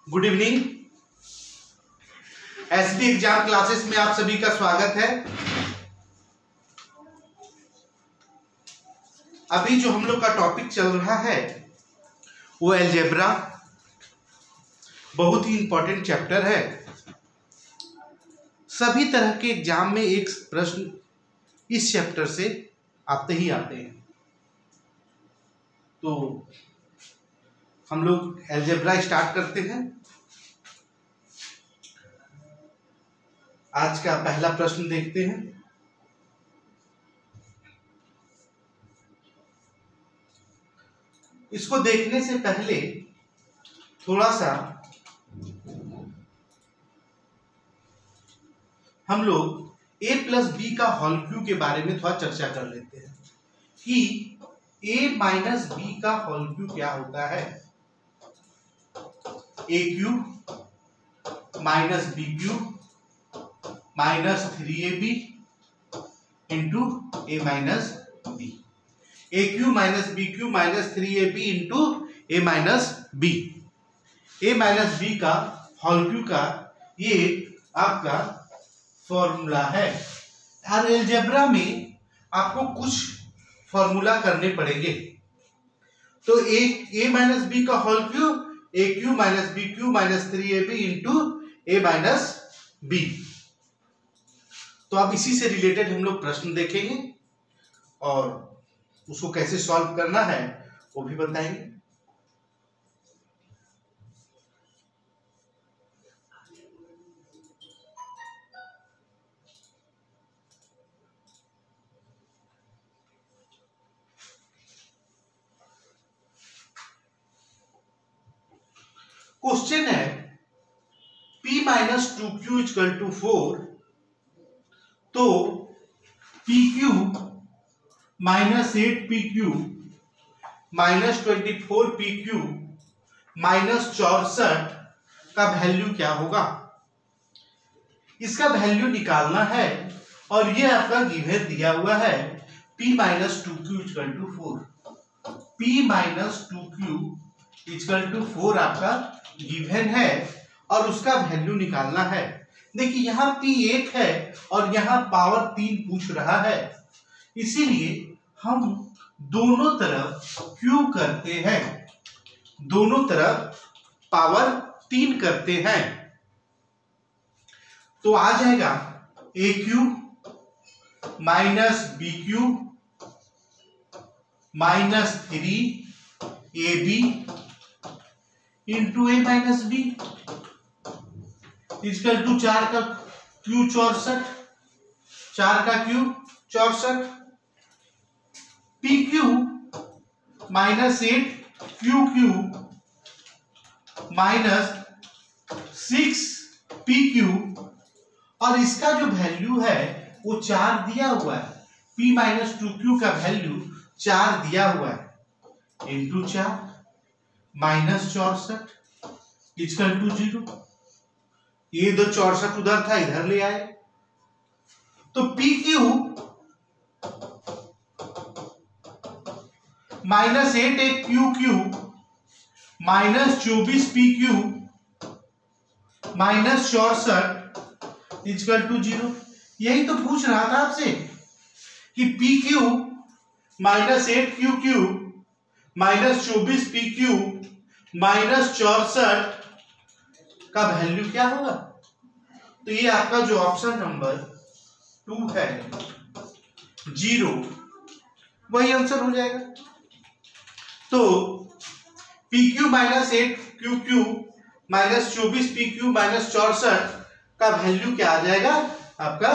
Good evening. SD exam classes में आप सभी का स्वागत है। अभी जो हम लोग का टॉपिक चल रहा है वो अलजेब्रा, बहुत ही इंपॉर्टेंट चैप्टर है। सभी तरह के एग्जाम में एक प्रश्न इस चैप्टर से आते ही आते हैं। तो हम लोग अलजेब्रा स्टार्ट करते हैं। आज का पहला प्रश्न देखते हैं। इसको देखने से पहले थोड़ा सा हम लोग a प्लस बी का होल क्यूब के बारे में थोड़ा चर्चा कर लेते हैं कि a माइनस बी का होल क्यूब क्या होता है। a cube minus B cube minus 3ab into A minus B. A cube minus B cube minus 3ab into A minus B. A minus B का होल क्यूब का ये आपका formula है। और अलजेब्रा में आपको कुछ फॉर्मूला करने पड़ेंगे। तो ए माइनस बी का whole cube A cube minus B cube minus 3ab into A minus B. तो अब इसी से रिलेटेड हम लोग प्रश्न देखेंगे और उसको कैसे सॉल्व करना है वो भी बताएंगे। क्वेश्चन है p minus 2q equal to 4, तो pq minus 8pq minus 24pq minus 64 का वैल्यू क्या होगा। इसका वैल्यू निकालना है और ये आपका गिवन दिया हुआ है p minus 2q equal to 4। p minus 2q equal to 4 आपका गिवन है और उसका वैल्यू निकालना है। देखिए यहाँ p 1 है और यहाँ पावर 3 पूछ रहा है, इसीलिए हम दोनों तरफ क्यूब करते हैं, दोनों तरफ पावर 3 करते हैं। तो आ जाएगा a cube minus B cube minus 3ab into A minus B equal to 4 का क्यूब 64, 4 का cube 64। P cube minus 8 Q cube minus 6 P cube और इसका जो वैल्यू है वो 4 दिया हुआ है। p माइनस 2q का वैल्यू 4 दिया हुआ है इंटू 4 माइनस 64 इक्वल टू 0। ये दो 64 उधर था, इधर ले आए। तो पी क्यूब माइनस 8 एक Q cube minus 24 P cube minus 64 equal to 0। यही तो पूछ रहा था आपसे कि P cube minus 8 Q cube minus 24 P cube minus 64 का वैल्यू क्या होगा। तो ये आपका जो ऑप्शन नंबर 2 है 0, वही आंसर हो जाएगा। तो P Q minus 8 Q cube minus 24 P cube minus 64 का वैल्यू क्या आ जाएगा, आपका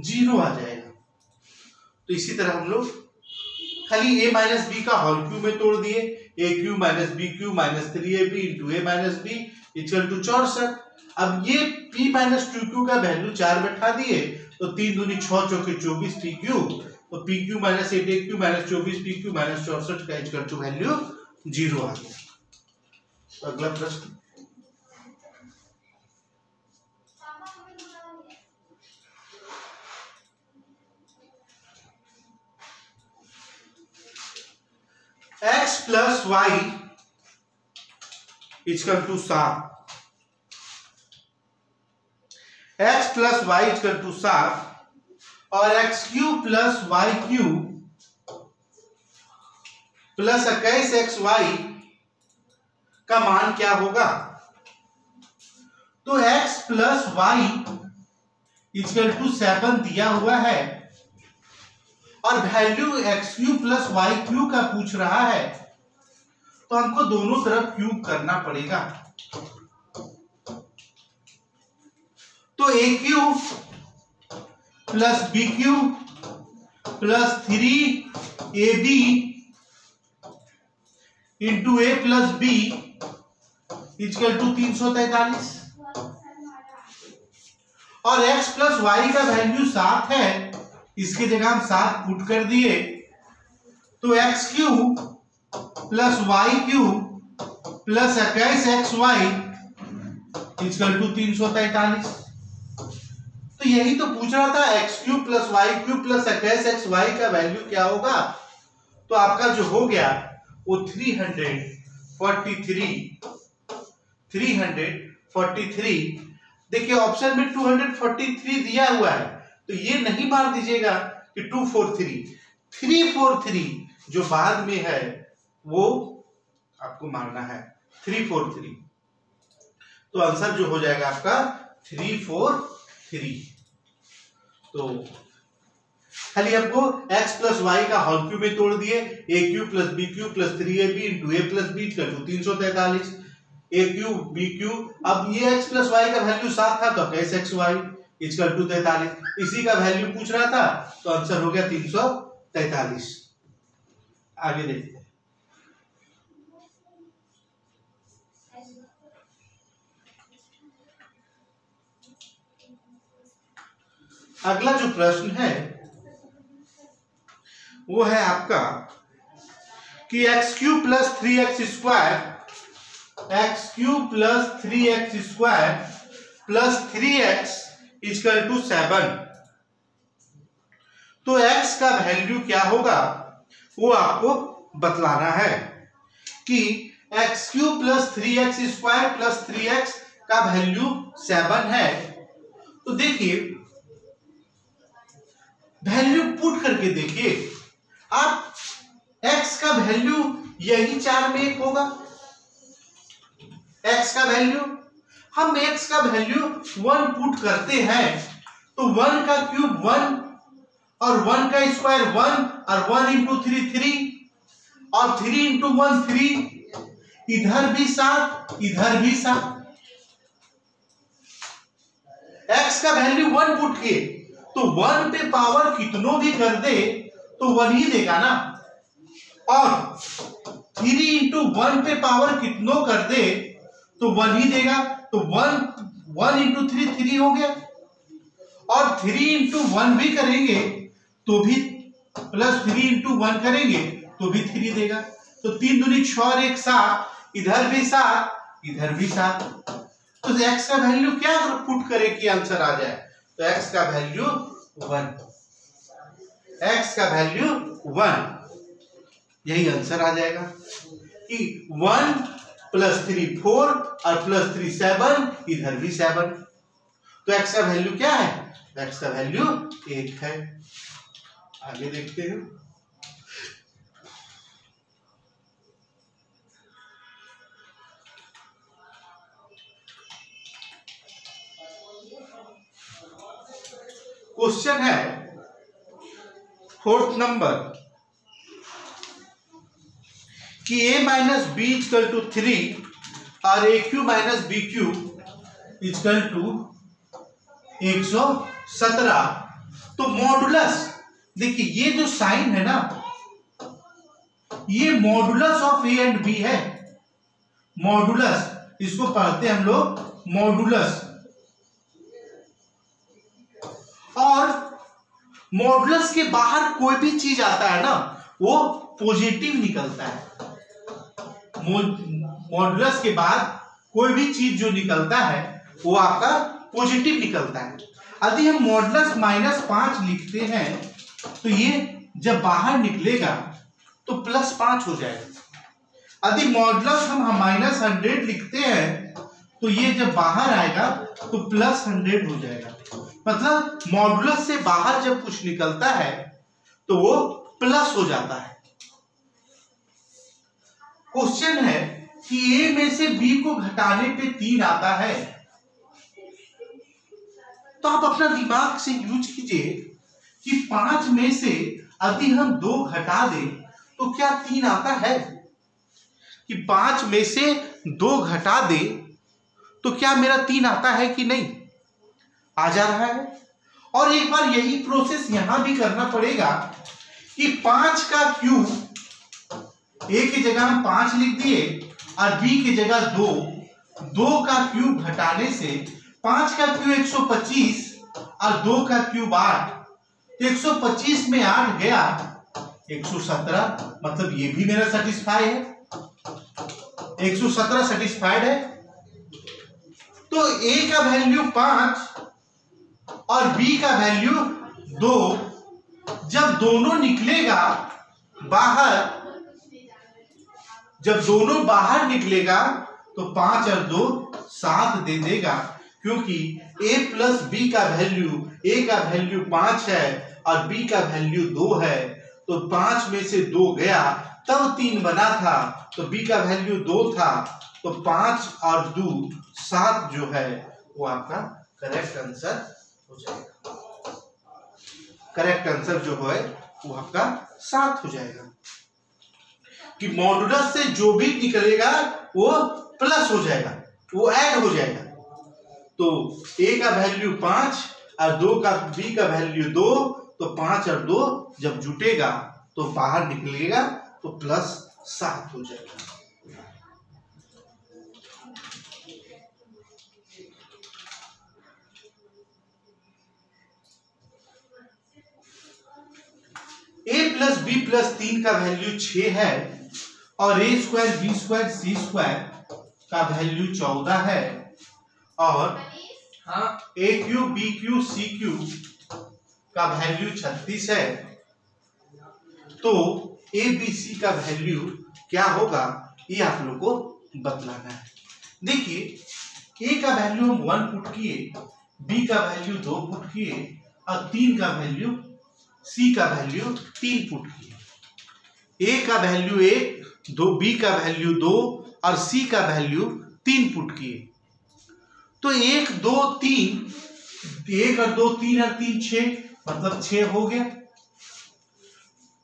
0 आ जाएगा। तो इसी तरह हम लोग खाली a माइनस बी का होल क्यूब में तोड़ दिए, a cube minus B cube minus 3ab into A minus B equal to 64। अब ये p माइनस 2q का वैल्यू 4 बैठा दिए, तो 3 दूनी 6 चौके 24 p क्यूब, तो p cube minus 8 a cube minus 24 p cube minus 64 का इक्वल टू वैल्यू 0 आ गया। तो अगला प्रश्न x plus Y equal to 7 plus Y equal to 7 और X cube plus Y cube plus 21 X Y का मान क्या होगा? तो x plus Y equal to 7 दिया हुआ है और value X cube plus Y cube का पूछ रहा है, तो हमको दोनों तरफ क्यूब करना पड़ेगा। तो A cube plus B cube plus 3ab into A plus B equal to 343 और x प्लस वाई का वैल्यू 7 है, इसकी जगह हम 7 पुट कर दिए, तो X cube plus Y cube plus 21 X Y equal to 343। तो यही तो पूछ रहा था, X cube plus Y cube plus 21 X Y का वैल्यू क्या होगा? तो आपका जो हो गया वो 343। देखिए ऑप्शन में 243 दिया हुआ है, तो ये नहीं मार दीजिएगा कि 243, 343 जो बाद में है वो आपको मारना है 343। तो आंसर जो हो जाएगा आपका 343। तो खाली आपको x प्लस वाई का होल क्यूब में तोड़ दिए, A cube plus B cube plus 3ab into A plus B equal to 343, A cube B cube, अब ये x प्लस वाई का वैल्यू 7 था तो 21 एक्स वाई इक्वल टू 43, इसी का वैल्यू पूछ रहा था, तो आंसर हो गया 343। आगे देखते हैं। अगला जो प्रश्न है वो है आपका कि X cube plus 3x square plus 3x equal to 7, तो x का वैल्यू क्या होगा वो आपको बतलाना है कि X cube plus 3x square plus 3x का वैल्यू 7 है। तो देखिए वैल्यू पुट करके देखिए आप, x का वैल्यू यही 4 में 1 होगा, x का वैल्यू, हम x का वैल्यू 1 पुट करते हैं तो 1 का क्यूब 1 और 1 का स्क्वायर 1 और 1 इंटू 3 3 और 3 इंटू 1 3, इधर भी 7 इधर भी 7, x का वैल्यू 1 पुट किए तो 1 पे पावर कितनों भी कर दे तो 1 ही देगा ना, और 3 इंटू 1 पे पावर कितनों कर दे तो 1 ही देगा, तो 1 इंटू 3 3 हो गया, और 3 इंटू 1 भी करेंगे तो भी प्लस 3 इंटू 1 करेंगे तो भी 3 देगा, तो 3 दूनी 6 और 1 7, इधर भी 7 इधर भी 7, तो x का वैल्यू क्या पुट करे कि आंसर आ जाए, तो x का वैल्यू 1, x का वैल्यू 1, यही आंसर आ जाएगा कि 1 प्लस 3 4 और प्लस 3 7, इधर भी 7, तो x का वैल्यू क्या है, x का वैल्यू 1 है। आगे देखते हैं। क्वेश्चन है 4th नंबर कि a minus B equal to 3 और A cube minus B cube equal to 117। तो मॉडुलस, देखिए ये जो साइन है ना, ये modulus of A and B है, मॉडुलस, इसको पढ़ते हैं हम लोग मॉडुलस, और मॉडुलस के बाहर कोई भी चीज आता है ना वो पॉजिटिव निकलता है, मॉडुलस के बाद कोई भी चीज जो निकलता है वो आपका पॉजिटिव निकलता है। यदि हम मॉडुलस -5 लिखते हैं तो ये जब बाहर निकलेगा तो +5 हो जाएगा। यदि मॉडुलस हम -100 लिखते हैं तो ये जब बाहर आएगा तो +100 हो जाएगा। मतलब मॉडुलस से बाहर जब कुछ निकलता है तो वो प्लस हो जाता है। क्वेश्चन है कि ए में से बी को घटाने पे 3 आता है, तो आप अपना दिमाग से यूज कीजिए कि 5 में से यदि हम 2 घटा दें तो क्या 3 आता है? कि 5 में से 2 घटा दे तो क्या मेरा 3 आता है कि नहीं? आ जा रहा है। और एक बार यही प्रोसेस यहां भी करना पड़ेगा कि 5 का क्यूब, ए की जगह हम 5 लिख दिए और बी की जगह 2, 2 का क्यूब घटाने से 5 का क्यूब 125 और 2 का क्यूब 8, 125 में 8 गया 117, मतलब ये भी मेरा सेटिस्फाई है, 117 सेटिस्फाइड है। तो ए का वैल्यू 5 और बी का वैल्यू 2, जब दोनों निकलेगा बाहर, जब दोनों बाहर निकलेगा तो 5 और 2 7 दे देगा, क्योंकि a प्लस बी का वैल्यू, a का वैल्यू 5 है और b का वैल्यू 2 है, तो 5 में से 2 गया तब 3 बना था, तो b का वैल्यू 2 था, तो 5 और 2 7 जो है वो आपका करेक्ट आंसर हो जाएगा। करेक्ट आंसर जो है वो आपका 7 हो जाएगा कि मॉडुलस से जो भी निकलेगा वो प्लस हो जाएगा, वो ऐड हो जाएगा। तो a का वैल्यू 5 और 2 का b का वैल्यू 2, तो 5 और 2 जब जुटेगा तो बाहर निकलेगा तो प्लस 7 हो जाएगा। a प्लस बी प्लस 3 का वैल्यू 6 है और a square B square C square का वैल्यू 14 है और a cube B cube C cube का वैल्यू 36 है, तो a बी सी का वैल्यू क्या होगा ये आप लोग को बतलाना है। देखिए a का वैल्यू हम 1 पुट किए, b का वैल्यू 2 पुट किए और 3 का वैल्यू, c का वैल्यू 3 पुट किए। a का वैल्यू 1, 2, b का वैल्यू 2 और c का वैल्यू 3 पुट किए, तो 1 2 3, 1 और 2 3 और 3 6, मतलब 6 हो गया।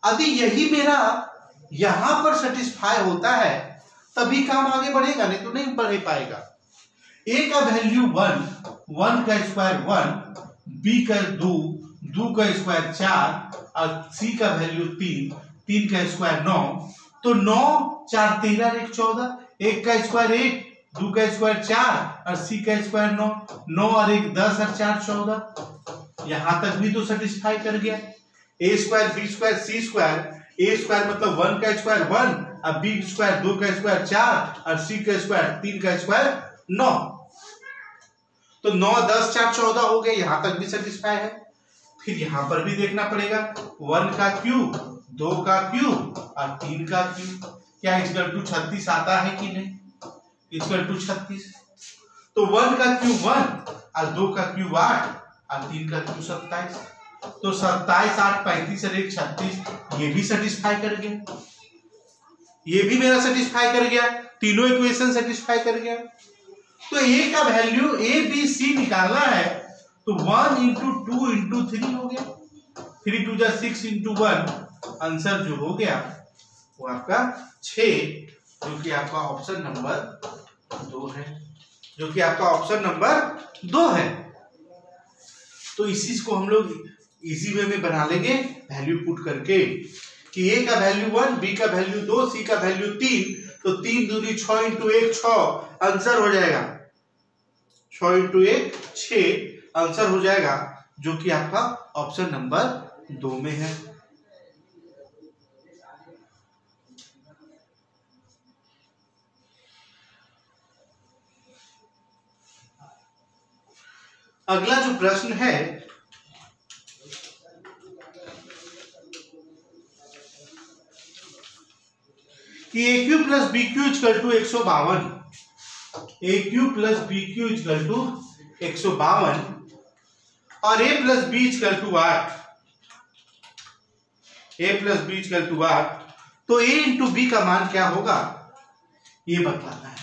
यदि यही मेरा यहां पर सेटिस्फाई होता है तभी काम आगे बढ़ेगा, नहीं तो नहीं बढ़ पाएगा। a का वैल्यू 1, 1 का स्क्वायर 1, b का 2, 2 का स्क्वायर 4 और c का वैल्यू 3, 3 का स्क्वायर 9, तो 9 4 13 1 14, 1 का स्क्वायर 1, 2 का स्क्वायर 4 और c का स्क्वायर 9, 9 और 1 10 और 4 14। यहां तक भी तो सेटिस्फाई कर गया। a square B square C square, a square मतलब 1 का स्क्वायर 1 और b स्क्वायर 2 का स्क्वायर 4 और c का स्क्वायर 3 का स्क्वायर 9, तो 9 10 4 14 हो गए, यहां तक भी सेटिस्फाई है। फिर यहां पर भी देखना पड़ेगा 1 का क्यूब, 2 का क्यूब और 3 का क्यूब, क्या इक्वल टू 36 आता है कि नहीं? इक्वल टू 36, तो 1 का क्यूब 1 और 2 का क्यूब 8 और 3 का क्यूब 27, तो 27 8 35 और 1 36, ये भी सेटिस्फाई कर गया, ये भी मेरा सेटिस्फाई कर गया, तीनों इक्वेशन सेटिस्फाई कर गया। तो a का वैल्यू a b c निकालना है, तो 1 इंटू 2 इंटू 3 हो गया, 3 2 6 इंटू 1, आंसर जो हो गया वो आपका 6, जो कि आपका ऑप्शन नंबर 2 है, जो कि आपका ऑप्शन नंबर 2 है। तो इसी को हम लोग इजी वे में बना लेंगे वैल्यू पुट करके कि a का वैल्यू 1, b का वैल्यू 2, c का वैल्यू 3, तो 3 दूनी 6 इंटू 1 6, आंसर हो जाएगा 6 इंटू 1 6, आंसर हो जाएगा, जो कि आपका ऑप्शन नंबर 2 में है। अगला जो प्रश्न है कि A cube plus B cube equal to 152, A cube plus B cube equal to 152 और a plus B equal to 8, a plus B equal to 8, तो a इंटू बी का मान क्या होगा ये बतलाना है।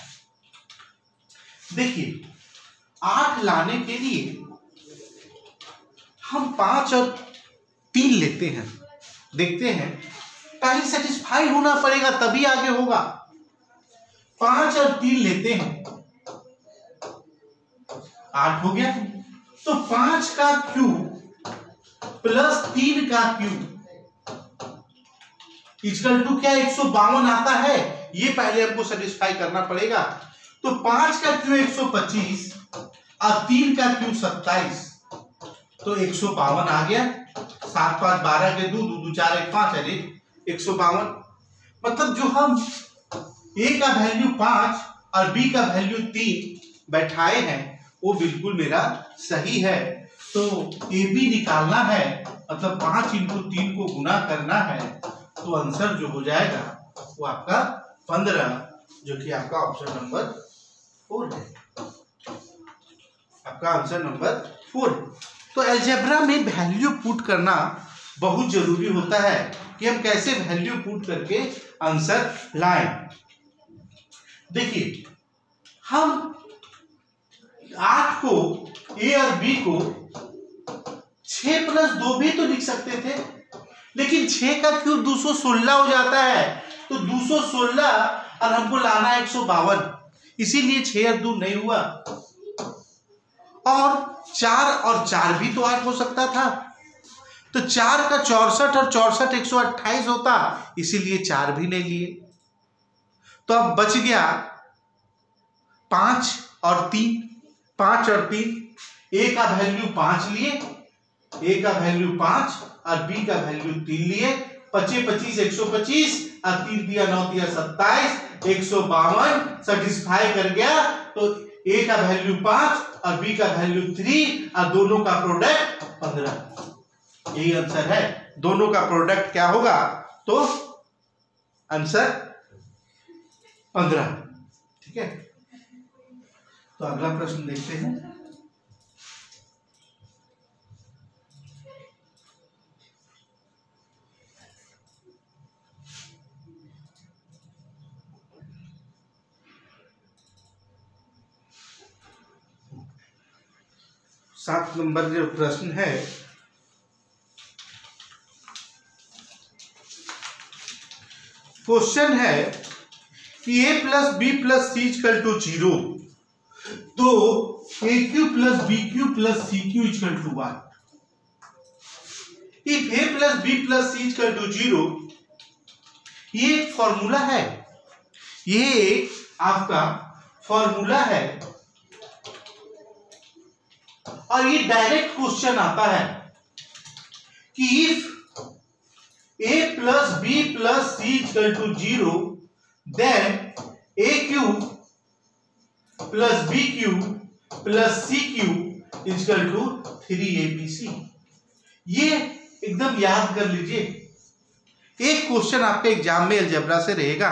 देखिए 8 लाने के लिए हम 5 और 3 लेते हैं, देखते हैं पहले सेटिस्फाई होना पड़ेगा तभी आगे होगा। 5 और 3 लेते हैं, 8 हो गया। तो 5 का क्यूब प्लस 3 का क्यूब इक्वल टू क्या 152 आता है, ये पहले हमको सेटिस्फाई करना पड़ेगा। तो 5 का क्यूब 125 और 3 का क्यूब 27, तो 152 आ गया। 7 5 12 के 2 2 4 1 5 है 152। मतलब जो हम a का वैल्यू 5 और b का वैल्यू 3 बैठाए हैं वो बिल्कुल मेरा सही है। तो ए बी निकालना है, मतलब 5 इंटू 3 को गुना करना है, तो आंसर जो हो जाएगा वो आपका 15, जो कि आपका ऑप्शन नंबर 4 है। आपका आंसर नंबर 4। तो अलजेब्रा में वैल्यू पुट करना बहुत जरूरी होता है कि हम कैसे वैल्यू पुट करके आंसर लाएं। देखिए हम 8 को ए और बी को 6 प्लस 2 भी तो लिख सकते थे, लेकिन 6 का क्यूब 216 हो जाता है। तो 216 और हमको लाना है 152, इसीलिए 6 और 2 नहीं हुआ। और 4 और 4 भी तो 8 हो सकता था, तो 4 का 64 और 64 128 होता, इसीलिए 4 भी नहीं लिए। तो अब बच गया 5 और 3, 5 और 3, ए का वैल्यू 5 लिए, ए का वैल्यू 5 और बी का वैल्यू 3 लिए। 25 25 125 और 3 दिया 9 दिया 27, 152 सेटिस्फाई कर गया। तो ए का वैल्यू 5 और बी का वैल्यू 3 और दोनों का प्रोडक्ट 15। यही आंसर है। दोनों का प्रोडक्ट क्या होगा, तो आंसर 15। ठीक है, तो अगला प्रश्न देखते हैं। सात नंबर जो प्रश्न है, क्वेश्चन है कि a plus B plus C equal to 0, तो A cube plus B cube plus C cube equal to 1। If a plus B plus C equal to 0, ये एक फॉर्मूला है, ये एक आपका फॉर्मूला है और ये डायरेक्ट क्वेश्चन आता है कि if a plus B plus C equal to 0, then a cube plus B cube plus C cube equal to 3abc। ये एकदम याद कर लीजिए, एक क्वेश्चन आपके एग्जाम में अलजेब्रा से रहेगा।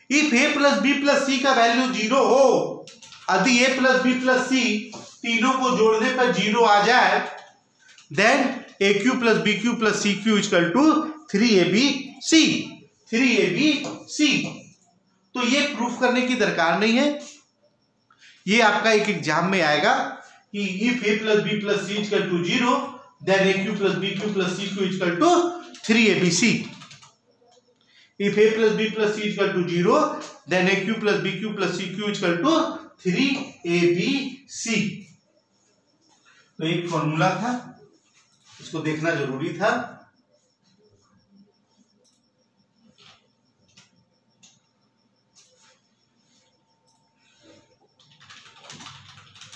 If a plus B plus C का वैल्यू 0 हो, यदि a plus B plus C तीनों को जोड़ने पर 0 आ जाए, then A cube plus B cube plus C cube equal to 3abc। 3abc, तो ये प्रूफ करने की दरकार नहीं है, ये आपका एक एग्जाम में आएगा कि if a plus B plus C equal to 0, then A cube plus B cube plus C cube equal to 3abc। If a plus B plus C equal to 0, then A cube plus B cube plus C cube equal to 3abc। तो एक formula था, इसको देखना जरूरी था।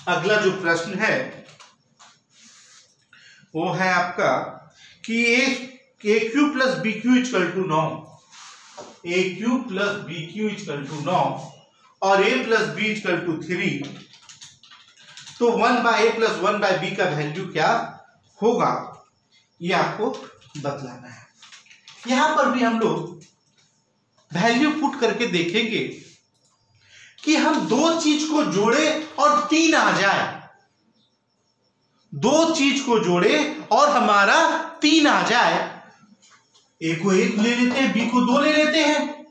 अगला जो प्रश्न है वो है आपका कि A cube plus B cube equal to 9, A cube plus B cube equal to 9 और A plus B equal to 3, तो 1 by A plus 1 by B का वैल्यू क्या होगा, ये आपको बतलाना है। यहां पर भी हम लोग वैल्यू पुट करके देखेंगे कि हम दो चीज को जोड़े और 3 आ जाए, दो चीज को जोड़े और हमारा 3 आ जाए। ए को 1 ले लेते हैं, बी को 2 ले लेते हैं।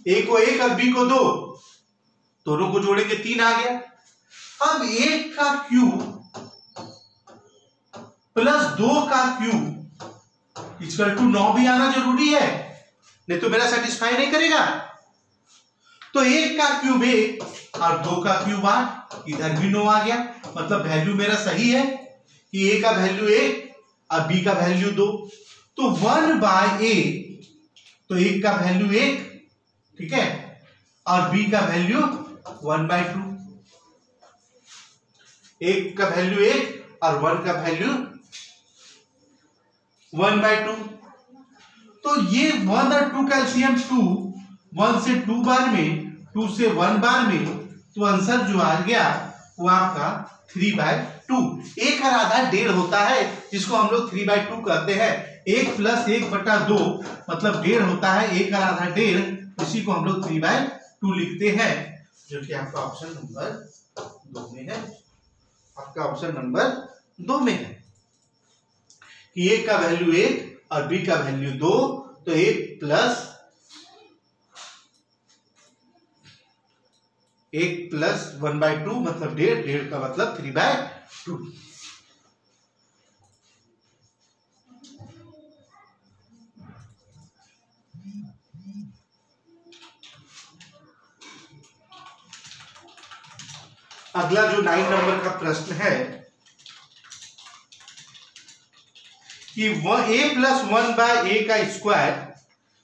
ए को 1 और बी को 2, दोनों को जोड़ेंगे 3 आ गया। अब 1 का क्यूब प्लस 2 का क्यूब इक्वल टू 9 भी आना जरूरी है, नहीं तो मेरा सेटिस्फाई नहीं करेगा। तो 1 का क्यूब 1 और 2 का क्यूब 8, इधर भी 9 आ गया। मतलब वैल्यू मेरा सही है कि ए का वैल्यू 1 और बी का वैल्यू 2। तो 1/a, तो 1 का वैल्यू 1, ठीक है, और बी का वैल्यू 1/2। 1 का वैल्यू 1 और 1 का वैल्यू 1/2। तो ये 1 और 2 का एलसीएम 2, 1 से 2 बार में, 2 से 1 बार में, तो आंसर जो आ गया वो आपका 3/2। 1 का आधा 1.5 होता है, जिसको हम लोग 3/2 कहते हैं। 1 + 1/2 मतलब 1.5 होता है। 1 का आधा 1.5, इसी को हम लोग 3/2 लिखते हैं, जो कि आपका ऑप्शन नंबर 2 में है। आपका ऑप्शन नंबर 2 में है कि 1 का वैल्यू 1 और बी का वैल्यू 2, तो 1 + 1/2 मतलब 1.5, 1.5 का मतलब 3/2। अगला जो 9 नंबर का प्रश्न है कि a + 1/a का स्क्वायर,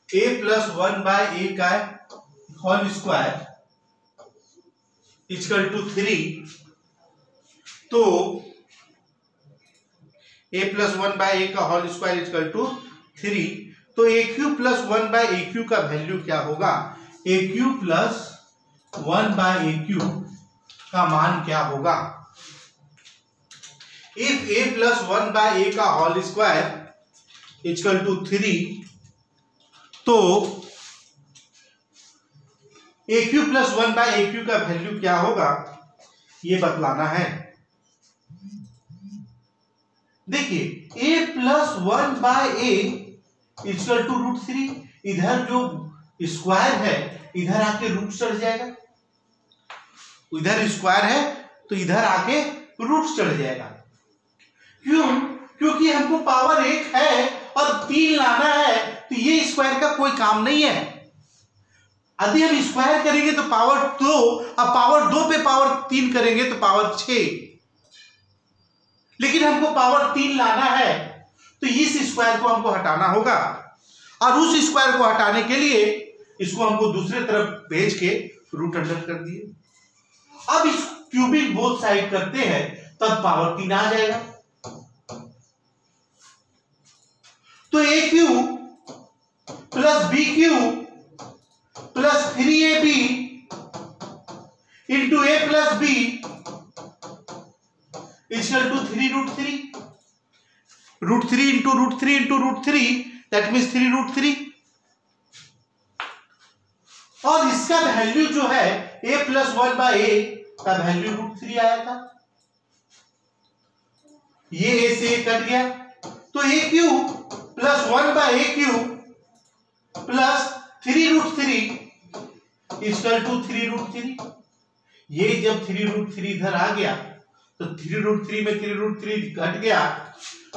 a + 1/a का होल स्क्वायर इक्वल टू 3। तो a + 1/a का होल स्क्वायर इक्वल टू 3। तो aq + 1/aq का वैल्यू क्या होगा? aq + 1/aq का मान क्या होगा? इफ a + 1/a का होल स्क्वायर इक्वल टू 3, तो aq + 1/aq का वैल्यू क्या होगा, ये बतलाना है। देखिए a + 1/a इक्वल टू √3, इधर जो स्क्वायर है इधर आके रूट चढ़ जाएगा। इधर स्क्वायर है तो इधर आके रूट चढ़ जाएगा। क्यों? क्योंकि हमको पावर 1 है और 3 लाना है, तो ये स्क्वायर का कोई काम नहीं है। यदि हम स्क्वायर करेंगे तो पावर 2, अब पावर 2 पे पावर 3 करेंगे तो पावर 6, लेकिन हमको पावर 3 लाना है, तो इस स्क्वायर को हमको हटाना होगा। और उस स्क्वायर को हटाने के लिए इसको हमको दूसरे तरफ भेज के रूट अंडर कर दिए। अब इस क्यूबिक बोथ साइड करते हैं, तब पावर 3 आ जाएगा। तो AQ + BQ + 3AB into A + B equal to 3√3। √3 into √3 into √3, that means 3√3। और इसका वैल्यू जो है a + 1/a का वैल्यू √3 आया था। ये a से कट गया, तो AQ + 1/AQ + 3√3 इक्वल टू 3√3। ये जब 3√3 इधर आ गया तो 3√3 में 3√3 घट गया,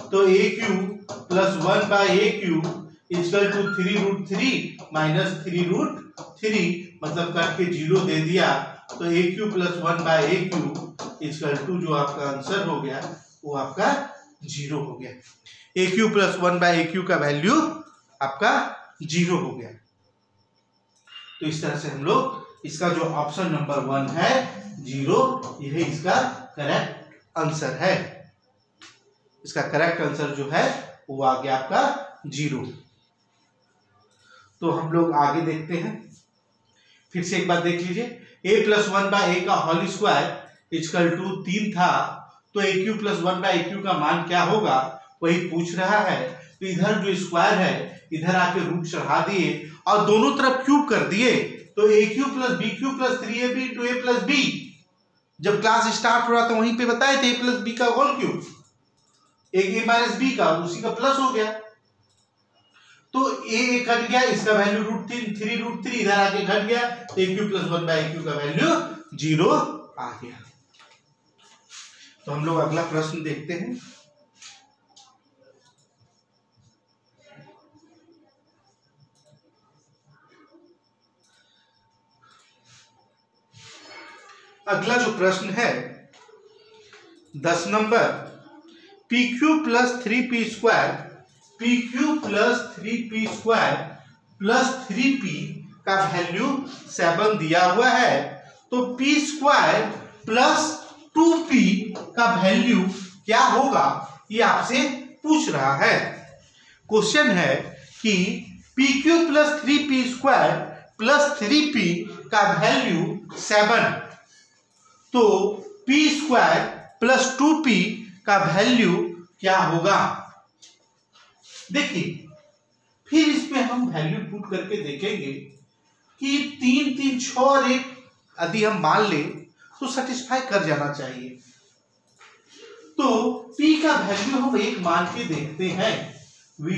तो AQ + 1/AQ इक्वल टू 3√3 - 3√3 मतलब कट के 0 दे दिया। तो AQ + 1/AQ इक्वल टू जो आपका आंसर हो गया वो आपका 0 हो गया। AQ + 1/AQ का वैल्यू आपका 0 हो गया। तो इस तरह से हम लोग इसका जो ऑप्शन नंबर 1 है 0, यही इसका करेक्ट आंसर है। इसका करेक्ट आंसर जो है वो आ गया आपका 0। तो हम लोग आगे देखते हैं, फिर से एक बार देख लीजिए। a + 1/a का होल स्क्वायर इक्वल टू 3 था, तो AQ + 1/AQ का मान क्या होगा वही पूछ रहा है। तो इधर जो स्क्वायर है इधर आके रूट चढ़ा दिए और दोनों तरफ क्यूब कर दिए, तो AQ + BQ + 3AB into A + B जब क्लास स्टार्ट हो रहा था वहीं पे बताए थे a प्लस बी का whole cube, a minus B का उसी का प्लस हो गया, तो a कट गया, इसका वैल्यू √3 इधर आके घट गया, a क्यूब प्लस 1/a का वैल्यू 0 आ गया। तो हम लोग अगला प्रश्न देखते हैं। अगला जो प्रश्न है 10 number, PQ plus 3p² PQ plus 3p² plus 3p का वैल्यू 7 दिया हुआ है, तो p² प्लस 2p का वैल्यू क्या होगा, ये आपसे पूछ रहा है। क्वेश्चन है कि PQ plus 3p² plus 3p का वैल्यू 7, तो p² प्लस 2p का वैल्यू क्या होगा। देखिए फिर इसमें हम वैल्यू पुट करके देखेंगे कि 3 3 6 और 1 यदि हम मान ले तो सेटिस्फाई कर जाना चाहिए। तो p का वैल्यू हम 1 मान के देखते हैं। We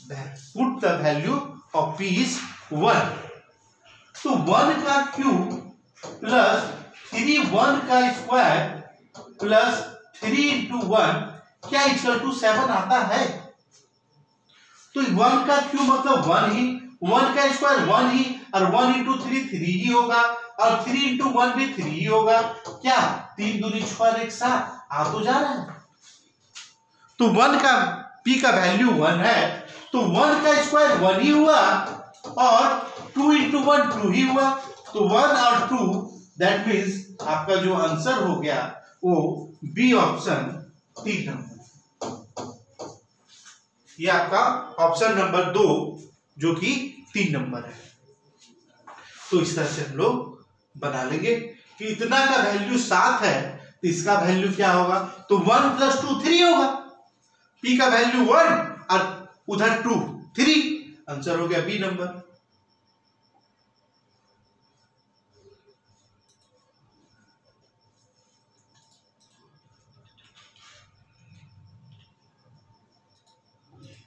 put the value of p is 1, तो 1 का क्यूब प्लस 3 1 का स्क्वायर प्लस 3 इंटू 1 क्या इक्वल टू 7 आता है। तो 1 का क्यूब मतलब 1 ही, 1 का स्क्वायर 1 ही, और 1 इंटू 3 3 ही होगा, और 3 इंटू 1 भी 3 ही होगा। क्या 3 दूनी 6 और 1 7 आ तो जा रहा है। तो 1 का p का वैल्यू 1 है, तो 1 का स्क्वायर 1 ही हुआ, और 2 इंटू 1 2 ही हुआ, तो 1 और 2 दैट मीन्स आपका जो आंसर हो गया वो बी ऑप्शन 3 नंबर, ये आपका ऑप्शन नंबर 2 जो कि 3 नंबर है। तो इस तरह से हम लोग बना लेंगे कि इतना का वैल्यू 7 है, तो इसका वैल्यू क्या होगा, तो 1 प्लस 2 3 होगा, p का वैल्यू 1 और उधर 2 3, आंसर हो गया बी नंबर।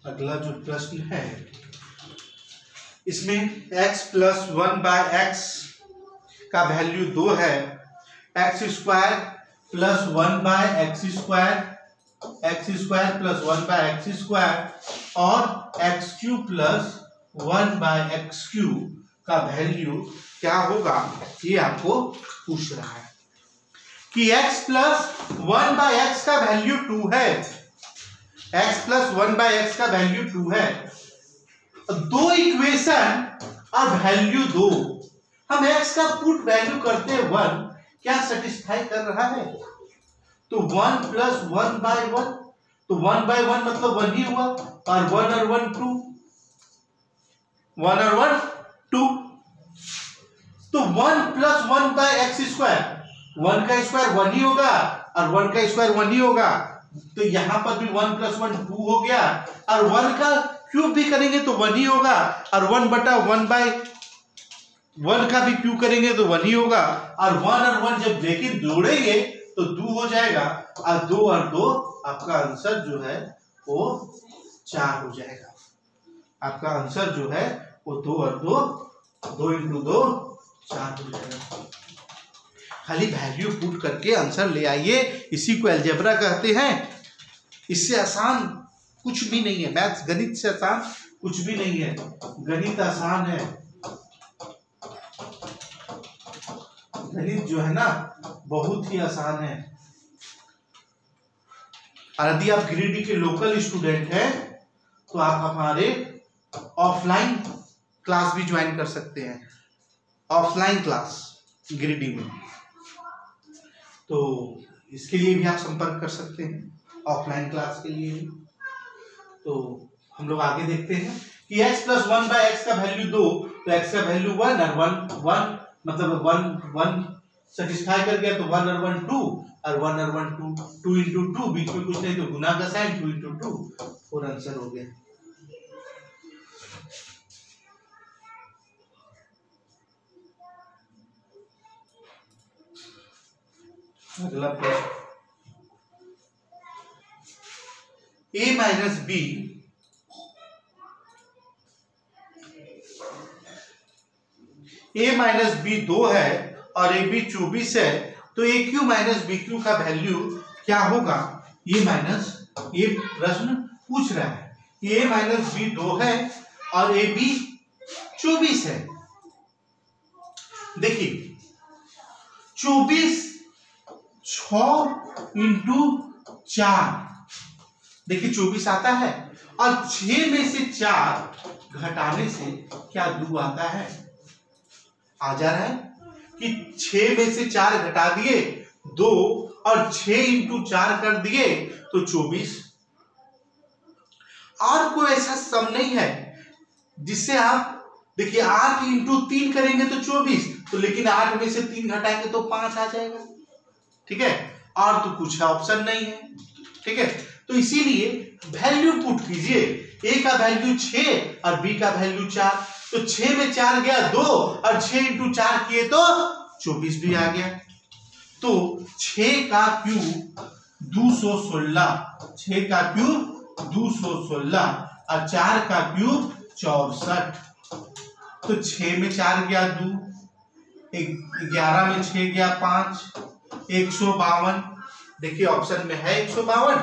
अगला जो प्रश्न है इसमें x प्लस 1/x का वैल्यू 2 है, x² plus 1/x² plus 1/x² और x³ प्लस 1/x³ का वैल्यू क्या होगा, ये आपको पूछ रहा है कि x प्लस 1/x का वैल्यू 2 है, x प्लस 1/x का वैल्यू 2 है, दो इक्वेशन और वैल्यू 2, हम x का पुट वैल्यू करते हैं 1, क्या सेटिस्फाई कर रहा है, तो 1 प्लस 1/1, तो 1/1 मतलब 1 ही हुआ, और 1 और 1 2, 1 और 1 2, तो 1 प्लस 1/x², 1 का स्क्वायर 1 ही होगा और 1 का स्क्वायर 1 ही होगा, तो यहां पर भी 1 प्लस 1 2 हो गया, और 1 का क्यूब भी करेंगे तो 1 ही होगा, और 1/1 का भी क्यूब करेंगे तो 1 ही होगा, और 1 और 1 जब लेकिन जोड़ेंगे तो 2 हो जाएगा, और 2 और 2 आपका आंसर जो है वो 4 हो जाएगा। आपका आंसर जो है वो 2 और 2 इंटू 2 4 हो जाएगा। खाली वैल्यू पुट करके आंसर ले आइए, इसी को अलजेब्रा कहते हैं। इससे आसान कुछ भी नहीं है, मैथ्स गणित से आसान कुछ भी नहीं है, गणित आसान है। गणित जो है ना बहुत ही आसान है, और यदि आप गिरिडीह के लोकल स्टूडेंट हैं तो आप हमारे ऑफलाइन क्लास भी ज्वाइन कर सकते हैं, ऑफलाइन क्लास गिरिडीह में, तो इसके लिए भी आप संपर्क कर सकते हैं ऑफलाइन क्लास के लिए भी। तो हम लोग आगे देखते हैं कि x प्लस 1/x का वैल्यू 2, तो x का वैल्यू 1 और 1 मतलब 1 सेटिस्फाई कर गया, तो 1 और 1 2, और 1 और 1 2, 2 इंटू 2 बीच में कुछ नहीं तो गुना का साइन, 2 इंटू 2 और आंसर हो गया। अगला प्रश्न, a माइनस बी दो है और ए बी 24 है, तो A cube minus B Q का वैल्यू क्या होगा? ये प्रश्न पूछ रहा है। ए माइनस बी 2 है और ए बी 24 है। देखिए 24 6 इंटू 4, देखिए 24 आता है और 6 में से 4 घटाने से क्या 2 आता है? आ जा रहा है कि 6 में से 4 घटा दिए 2 और 6 इंटू 4 कर दिए तो 24। और कोई ऐसा सम नहीं है जिससे आप देखिए 8 इंटू 3 करेंगे तो 24, तो लेकिन 8 में से 3 घटाएंगे तो 5 आ जाएगा। ठीक है, और तो कुछ ऑप्शन नहीं है। ठीक है, तो इसीलिए वैल्यू पुट कीजिए, ए का वैल्यू 6 और बी का वैल्यू 4, तो 6 में 4 गया 2 और 6 इंटू 4 किए तो 24 भी आ गया। तो 6 का क्यूब 216, 6 का क्यूब 216 और 4 का क्यूब 64, तो 6 में 4 गया 2, 11 में 6 गया 5, 152। देखिए ऑप्शन में है 152,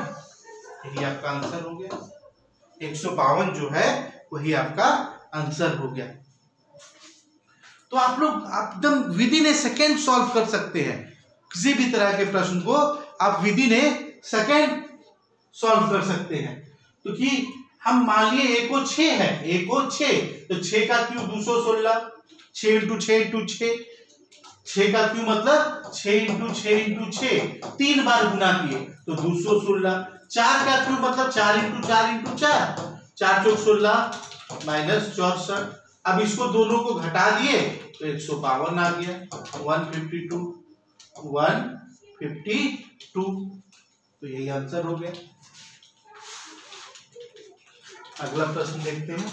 यही आपका आंसर हो गया। 152 जो है वही आपका आंसर हो गया। तो आप लोग एकदम with in A second solve कर सकते हैं किसी भी तरह के प्रश्न को, आप with in A second solve कर सकते हैं। तो कि हम मान लिए ए को 6 है, ए को 6, तो 6 का क्यूब 216, 6 इंटू 6 इंटू 6, 6 का क्यूब मतलब 6 इंटू 6 इंटू 6, 3 बार गुना किए तो 216। 4 का क्यूब मतलब 4 इंटू 4 इंटू 4, 4 चौक 16 माइनस 64। अब इसको दोनों को घटा दिए तो 152 आ गया, 152, तो यही आंसर हो गया। अगला प्रश्न देखते हैं।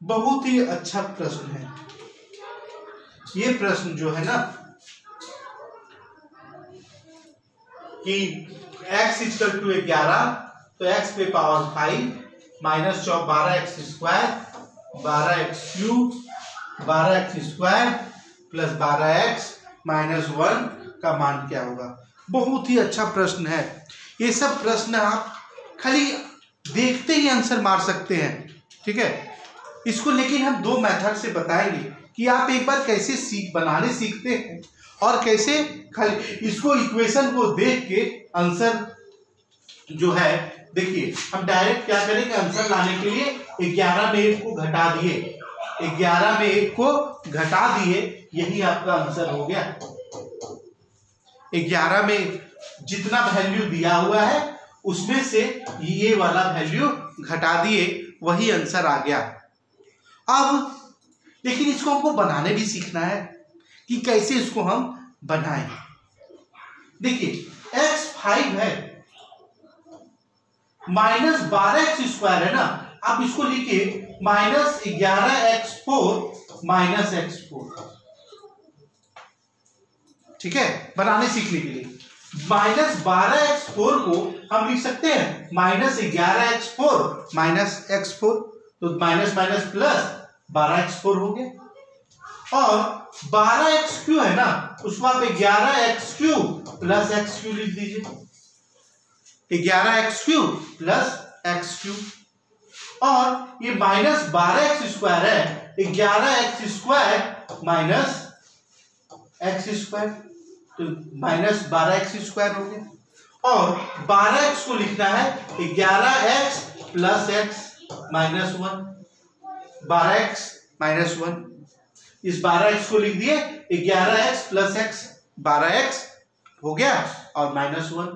बहुत ही अच्छा प्रश्न है ये प्रश्न जो है ना, कि x इक्वल टू 11, तो x पे power 5 minus 12x square, 12x cube, 12x square plus 12x minus 1 का मान क्या होगा? बहुत ही अच्छा प्रश्न है। ये सब प्रश्न आप खाली देखते ही आंसर मार सकते हैं। ठीक है, इसको लेकिन हम 2 मेथड से बताएंगे कि आप एक बार कैसे बनाने सीखते हैं और कैसे खाली इसको इक्वेशन को देख के आंसर जो है, देखिए हम डायरेक्ट क्या करेंगे आंसर लाने के लिए 11 में 1 को घटा दिए, 11 में 1 को घटा दिए, यही आपका आंसर हो गया। 11 में जितना वैल्यू दिया हुआ है उसमें से ये वाला वैल्यू घटा दिए, वही आंसर आ गया। अब लेकिन इसको हमको बनाने भी सीखना है कि कैसे इसको हम बनाएं। देखिए x 5 है, माइनस 12x स्क्वायर है ना, आप इसको लिखिए माइनस 11x4 माइनस x4। ठीक है, बनाने सीखने के लिए माइनस 12x4 को हम लिख सकते हैं माइनस 11x4 माइनस x4, तो माइनस माइनस प्लस 12x4 हो गया। और 12x क्यू है ना, उसको आप 11x cube plus x cube लिख दीजिए, 11x cube plus x cube. और ये माइनस 12x स्क्वायर है, 11x square minus x square, तो माइनस 12x स्क्वायर हो गया। और 12x को लिखना है 11x plus x minus 1, 12x minus 1, इस 12x को लिख दिए 11x प्लस x, 12x हो गया और माइनस 1।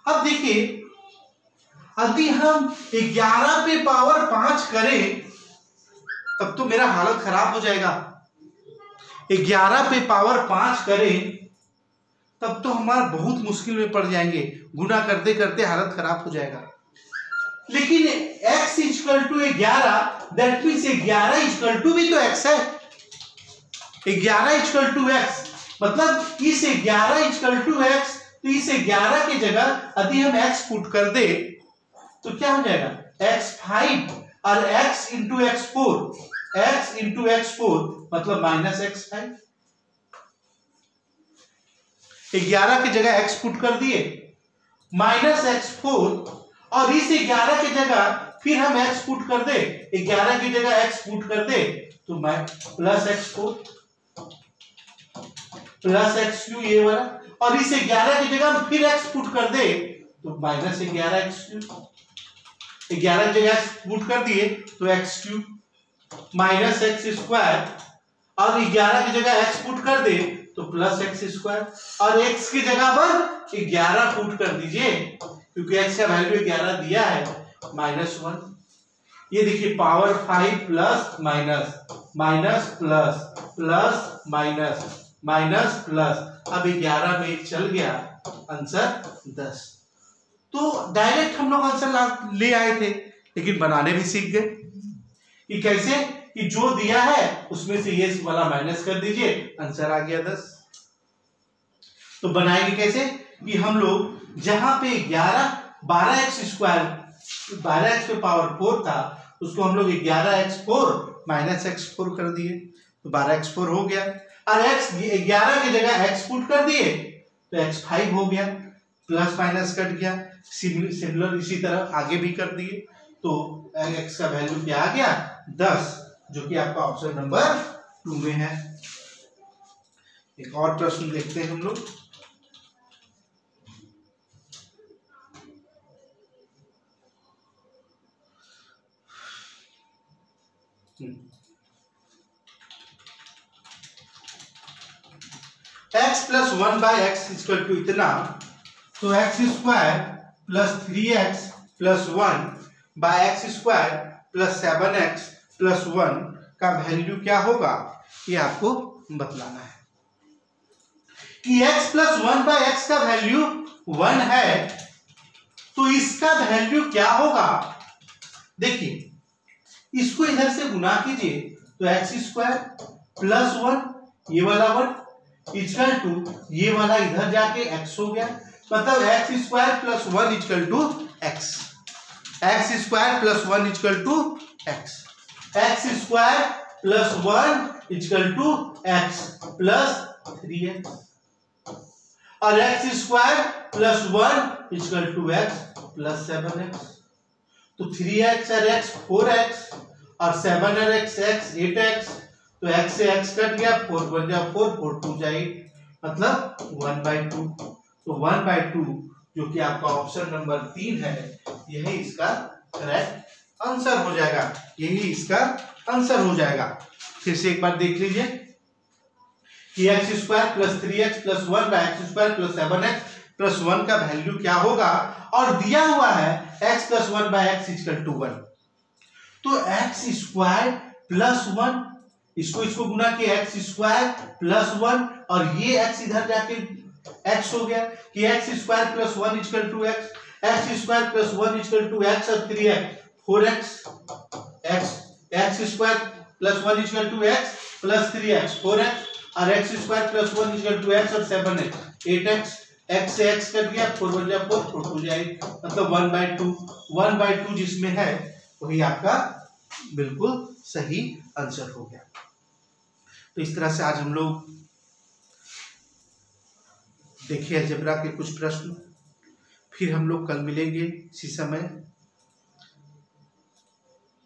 अब देखिए यदि हम 11 पे पावर 5 करें तब तो मेरा हालत खराब हो जाएगा। 11 पे पावर 5 करें तब तो हमारा बहुत मुश्किल में पड़ जाएंगे, गुना करते करते हालत खराब हो जाएगा। लेकिन x equal to 11 that means 11 equal to भी तो x है, 11 इक्वल टू x, मतलब इस 11 इक्वल टू x, तो इस 11 की जगह यदि हम x पुट कर दे तो क्या हो जाएगा x5 और x इंटू x4 मतलब माइनस x5। 11 की जगह x पुट कर दिए माइनस x4, और इस 11 की जगह फिर हम x पुट कर दे, 11 की जगह x पुट कर दे तो मैं प्लस x4 प्लस x3 ये वाला, और इस 11 की जगह हम फिर x पुट कर दे तो माइनस 11x3, 11 की जगह x पुट कर दिए तो x3 माइनस x2, और 11 की जगह x पुट कर दे तो प्लस x2, और x की जगह पर 11 पुट कर दीजिए क्योंकि x का वैल्यू 11 दिया है -1। ये देखिए power 5 plus minus minus plus plus minus minus plus, अब 11 में 1 चल गया, आंसर 10। तो डायरेक्ट हम लोग आंसर ले आए थे, लेकिन बनाने भी सीख गए कि कैसे, कि जो दिया है उसमें से ये वाला माइनस कर दीजिए, आंसर आ गया 10। तो बनाएंगे कैसे कि हम लोग जहां पे 12x पे पावर 4 था उसको हम लोग 11x4 माइनस x4 कर दिए तो 12x4 हो गया, और x 11 की जगह x पुट कर दिए तो x5 हो गया, प्लस माइनस कट गया। सिमिलर इसी तरह आगे भी कर दिए तो x का वैल्यू क्या आ गया 10, जो कि आपका ऑप्शन नंबर 2 में है। एक और प्रश्न देखते हैं हम लोग। x plus 1 by x equal to इतना, तो x square plus 3x plus 1 by x square plus 7x plus 1 का वैल्यू क्या होगा, ये आपको बतलाना है। कि x प्लस 1 बाय एक्स का वैल्यू 1 है तो इसका वैल्यू क्या होगा, देखिए इसको इधर से गुना कीजिए तो x स्क्वायर प्लस 1 ये वाला 1 इक्वल टू ये वाला इधर जाके x हो गया, मतलब x square plus 1 equal to x, x square plus 1 equal to x, x square plus 1 equal to x plus 3x, और x square plus 1 equal to x plus 7x। तो 3x और x 4x और 7 और x 8x, तो x से x cut गया, 4 बन गया 4, 4 2 जाए, मतलब 1/2। तो 1/2 जो कि आपका ऑप्शन नंबर 3 है, यही इसका करेक्ट आंसर हो जाएगा, यही इसका आंसर हो जाएगा। फिर से एक बार देख लीजिए कि x square plus 3x plus 1 by x square plus 7x plus 1 का वैल्यू क्या होगा, और दिया हुआ है x plus 1 by x equal to 1, तो x स्क्वायर प्लस 1 इसको गुना किया x स्क्वायर प्लस 1, और ये x इधर जाके x हो गया कि x square plus 1 equal to x square plus 1 equal to x और 3x 4x, x square plus 1 equal to x plus 3x 4x, और x square plus 1 equal to x और 7x 8x, x से x cut गया, 4 बन गया 4, 4 2 जाएगी, मतलब 1/2 जिसमें है वही आपका बिल्कुल सही आंसर हो गया। तो इस तरह से आज हम लोग देखिए अलजेब्रा के कुछ प्रश्न, फिर हम लोग कल मिलेंगे इसी समय,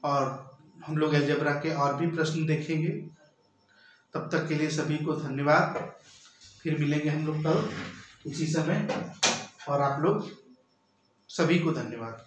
और हम लोग अलजेब्रा के और भी प्रश्न देखेंगे। तब तक के लिए सभी को धन्यवाद, फिर मिलेंगे हम लोग कल इसी समय, और आप लोग सभी को धन्यवाद।